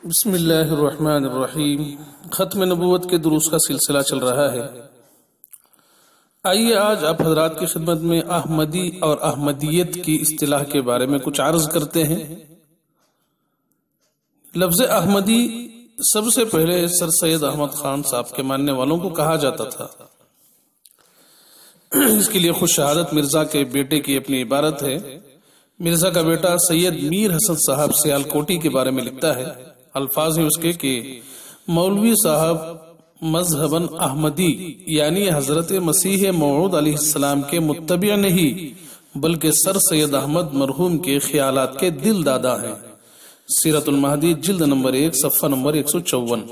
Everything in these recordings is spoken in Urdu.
بسم اللہ الرحمن الرحیم۔ ختم نبوت کے دروس کا سلسلہ چل رہا ہے۔ آئیے آج آپ حضرات کی خدمت میں احمدی اور احمدیت کی اصطلاح کے بارے میں کچھ عرض کرتے ہیں۔ لفظ احمدی سب سے پہلے سر سید احمد خان صاحب کے ماننے والوں کو کہا جاتا تھا۔ اس کے لیے خود شہادت مرزا کے بیٹے کی اپنی عبارت ہے۔ مرزا کا بیٹا سید میر حسن صاحب سیالکوٹی کے بارے میں لکھتا ہے، الفاظ ہیں اس کے کہ مولوی صاحب مذہباً احمدی یعنی حضرت مسیح موعود علیہ السلام کے متبع نہیں بلکہ سر سید احمد مرحوم کے خیالات کے دل دادا ہیں۔ سیرت المہدی جلد نمبر 1 صفحہ نمبر 154۔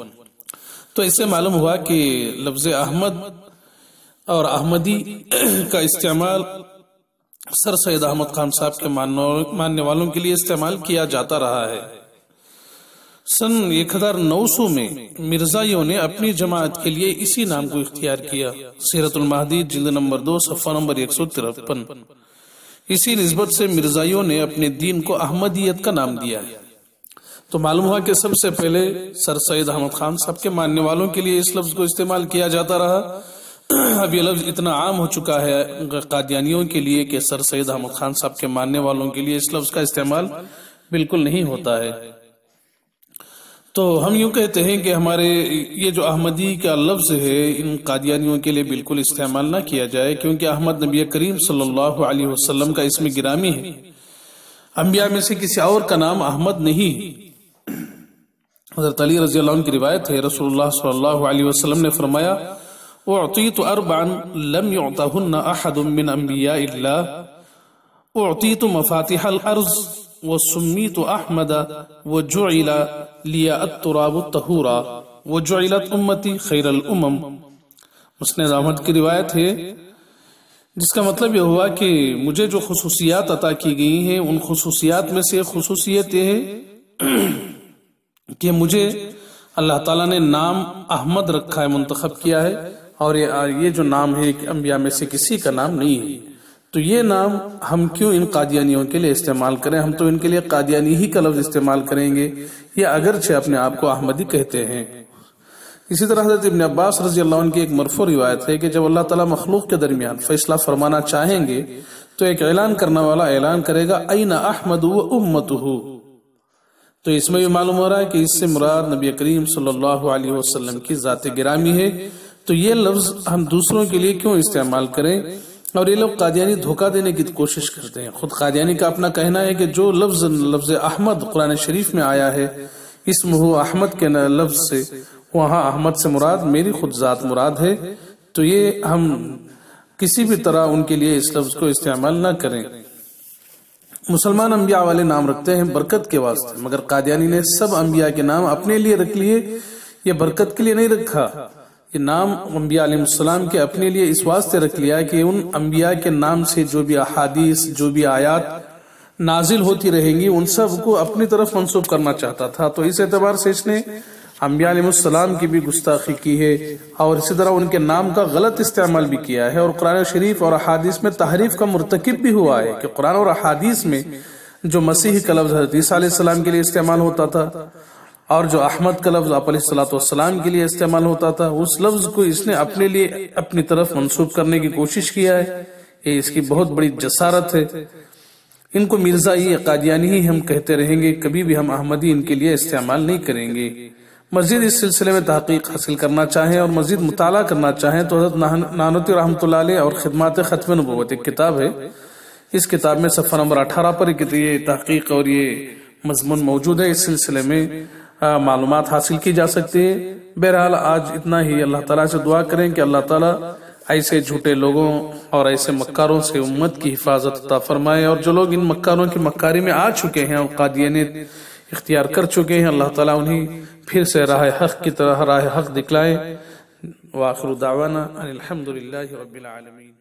تو اس سے معلوم ہوا کہ لفظ احمد اور احمدی کا استعمال سر سید احمد خان صاحب کے ماننے والوں کے لیے استعمال کیا جاتا رہا ہے۔ سن 1900 میں مرزائیوں نے اپنی جماعت کے لیے اسی نام کو اختیار کیا۔ سیرت المہدی جلد نمبر 2 صفحہ نمبر 153۔ اسی نسبت سے مرزائیوں نے اپنے دین کو احمدیت کا نام دیا ہے۔ تو معلوم ہوا کہ سب سے پہلے سر سید احمد خان صاحب کے ماننے والوں کے لیے اس لفظ کو استعمال کیا جاتا رہا۔ اب یہ لفظ اتنا عام ہو چکا ہے قادیانیوں کے لیے کہ سر سید احمد خان صاحب کے ماننے والوں کے لیے اس لفظ کا استعمال بالکل نہیں ہوتا ہے۔ تو ہم یوں کہتے ہیں کہ ہمارے یہ جو احمدی کا لفظ ہے ان قادیانیوں کے لیے بالکل استعمال نہ کیا جائے، کیونکہ احمد نبی کریم صلی اللہ علیہ وسلم کا اسم گرامی ہے۔ انبیاء میں سے کسی اور کا نام احمد نہیں۔ حضرت علی رضی اللہ عنہ کی روایت ہے، رسول اللہ صلی اللہ علیہ وسلم نے فرمایا اعطیت اربعا لم يعطہن احد من انبیاء اللہ، اعطیت مفاتح الارض وسمیت احمد وجعل لی التراب طہورا وجعلت امتی خیر الامم۔ مسند احمد کی روایت ہے، جس کا مطلب یہ ہوا کہ مجھے جو خصوصیات عطا کی گئی ہیں ان خصوصیات میں سے خصوصیت یہ ہے کہ مجھے اللہ تعالیٰ نے نام احمد رکھا ہے، منتخب کیا ہے، اور یہ جو نام ہے کہ انبیاء میں سے کسی کا نام نہیں ہے۔ تو یہ نام ہم کیوں ان قادیانیوں کے لیے استعمال کریں؟ ہم تو ان کے لیے قادیانی ہی کا لفظ استعمال کریں گے، یہ اگرچہ اپنے آپ کو احمدی کہتے ہیں۔ اسی طرح حضرت ابن عباس رضی اللہ عنہ کی ایک مرفوع روایت ہے کہ جب اللہ تعالیٰ مخلوق کے درمیان فیصلہ فرمانا چاہیں گے تو ایک اعلان کرنے والا اعلان کرے گا این احمد و امتہ۔ تو اس میں بھی معلوم ہو رہا ہے کہ اس سے مراد نبی کریم صلی اللہ علیہ وسلم کی ذات گرامی ہے۔ تو یہ لفظ ہم دوسروں کے لیے کیوں استعمال کریں؟ اور یہ لوگ قادیانی دھوکہ دینے کی کوشش کرتے ہیں۔ خود قادیانی کا اپنا کہنا ہے کہ جو لفظ احمد قرآن شریف میں آیا ہے اسمہ احمد کے لفظ سے، وہاں احمد سے مراد میری خود ذات مراد ہے۔ تو یہ ہم کسی بھی طرح ان کے لیے اس لفظ کو استعمال نہ کریں۔ مسلمان انبیاء والے نام رکھتے ہیں برکت کے واسطے، مگر قادیانی نے سب انبیاء کے نام اپنے لیے رکھ لیے، یہ برکت کے لیے نہیں رکھا۔ یہ نام انبیاء علیہ السلام کے اپنے لیے اس واسطے رکھ لیا کہ ان انبیاء کے نام سے جو بھی احادیث، جو بھی آیات نازل ہوتی رہیں گی ان سب کو اپنی طرف منسوب کرنا چاہتا تھا۔ تو اس اعتبار سے اس نے انبیاء علیہ السلام کی بھی گستاخی کی ہے، اور اسی طرح ان کے نام کا غلط استعمال بھی کیا ہے، اور قرآن شریف اور احادیث میں تحریف کا مرتکب بھی ہوا ہے کہ قرآن اور احادیث میں جو مسیح کا لفظ حضرت عیسیٰ علیہ السلام کے لیے استعمال ہوتا تھا اور جو احمد کا لفظ آپ علیہ السلام کے لیے استعمال ہوتا تھا، اس لفظ کو اس نے اپنے لیے اپنی طرف منسوب کرنے کی کوشش کیا ہے۔ یہ اس کی بہت بڑی جسارت ہے۔ ان کو مرزائی قادیانی ہی ہم کہتے رہیں گے، کبھی بھی ہم احمدی ان کے لیے استعمال نہیں کریں گے۔ مزید اس سلسلے میں تحقیق حاصل کرنا چاہیں اور مزید مطالعہ کرنا چاہیں تو حضرت نانوتی رحمۃ اللہ علیہ اور خدمات ختم نبوت ایک کتاب ہے، اس کتاب میں صفحہ نمبر 18 پر یہ تحقیق اور یہ مضمون موجود ہے۔ اس سلسلے میں معلومات حاصل کی جا سکتی ہے۔ بہرحال آج اتنا ہی۔ اللہ تعالیٰ سے دعا کریں کہ اللہ تعالیٰ ایسے جھوٹے لوگوں اور ایسے مکاروں سے امت کی حفاظت عطا فرمائے، اور جو لوگ ان مکاروں کی مکاری میں آ چکے ہیں اور قادیانیت اختیار کر چکے ہیں، اللہ تعالیٰ انہیں پھر سے راہ حق کی طرح راہ حق دکھلائے۔ وآخر دعوانا ان الحمد للہ رب العالمین۔